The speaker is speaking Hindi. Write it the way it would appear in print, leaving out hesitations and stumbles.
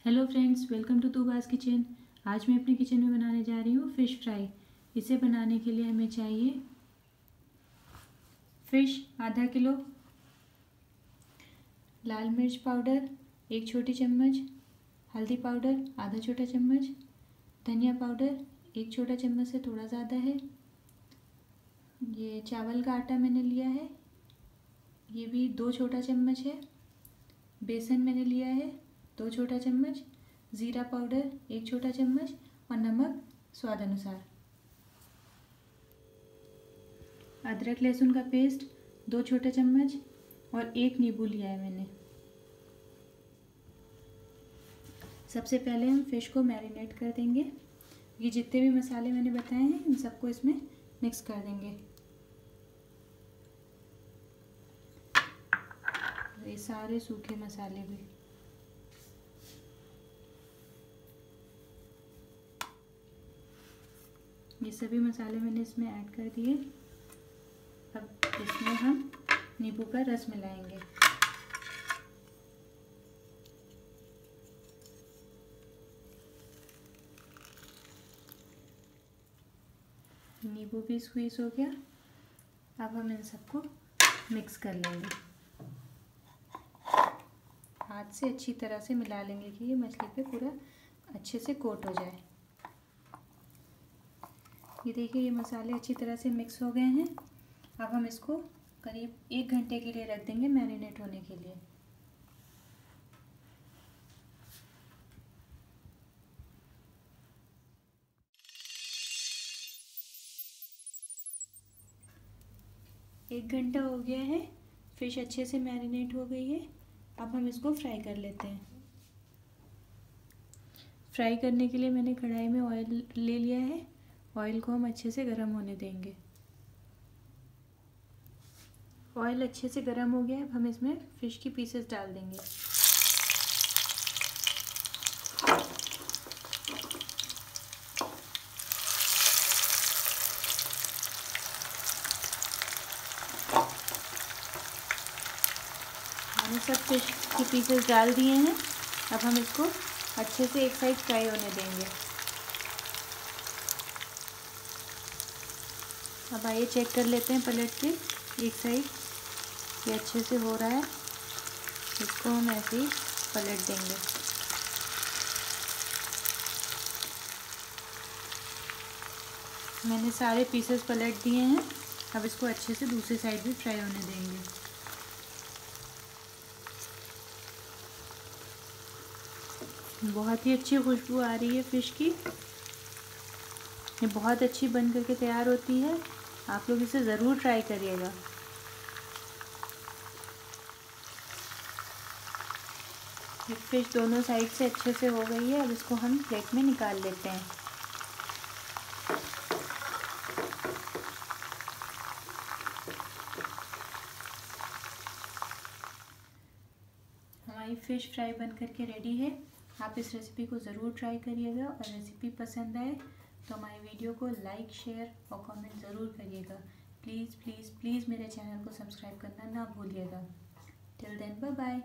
हेलो फ्रेंड्स, वेलकम टू तूबास किचन। आज मैं अपने किचन में बनाने जा रही हूँ फ़िश फ्राई। इसे बनाने के लिए हमें चाहिए फ़िश आधा किलो, लाल मिर्च पाउडर 1 छोटी चम्मच, हल्दी पाउडर आधा छोटा चम्मच, धनिया पाउडर 1 छोटा चम्मच से थोड़ा ज़्यादा है। ये चावल का आटा मैंने लिया है, ये भी 2 छोटा चम्मच है। बेसन मैंने लिया है 2 छोटा चम्मच, ज़ीरा पाउडर 1 छोटा चम्मच और नमक स्वाद अनुसार। अदरक लहसुन का पेस्ट 2 छोटे चम्मच और 1 नींबू लिया है मैंने। सबसे पहले हम फ़िश को मैरिनेट कर देंगे। ये जितने भी मसाले मैंने बताए हैं इन सबको इसमें मिक्स कर देंगे। ये सारे सूखे मसाले भी। ये सभी मसाले मैंने इसमें ऐड कर दिए। अब इसमें हम नींबू का रस मिलाएंगे। नींबू भी स्क्वीज़ हो गया। अब हम इन सबको मिक्स कर लेंगे। हाथ से अच्छी तरह से मिला लेंगे कि ये मछली पे पूरा अच्छे से कोट हो जाए। ये देखिए, ये मसाले अच्छी तरह से मिक्स हो गए हैं। अब हम इसको करीब 1 घंटे के लिए रख देंगे मैरिनेट होने के लिए। एक घंटा हो गया है, फ़िश अच्छे से मैरिनेट हो गई है। अब हम इसको फ्राई कर लेते हैं। फ्राई करने के लिए मैंने कढ़ाई में ऑयल ले लिया है। ऑयल को हम अच्छे से गर्म होने देंगे। ऑयल अच्छे से गर्म हो गया है। अब हम इसमें फ़िश की पीसेस डाल देंगे। मैंने सब फ़िश के पीसेस डाल दिए हैं। अब हम इसको अच्छे से एक साइड फ्राई होने देंगे। अब आइए चेक कर लेते हैं पलट के। एक साइड ये अच्छे से हो रहा है, इसको हम ऐसे ही पलट देंगे। मैंने सारे पीसेस पलट दिए हैं। अब इसको अच्छे से दूसरी साइड भी फ्राई होने देंगे। बहुत ही अच्छी खुशबू आ रही है फ़िश की। ये बहुत अच्छी बन करके तैयार होती है। आप लोग इसे ज़रूर ट्राई करिएगा। ये फ़िश दोनों साइड से अच्छे से हो गई है। अब इसको हम प्लेट में निकाल लेते हैं। हमारी फ़िश फ्राई बन करके रेडी है। आप इस रेसिपी को ज़रूर ट्राई करिएगा और रेसिपी पसंद आए तो हमारी वीडियो को लाइक, शेयर और कमेंट ज़रूर करिएगा। प्लीज़ प्लीज़ प्लीज़ मेरे चैनल को सब्सक्राइब करना ना भूलिएगा। Till then, bye bye.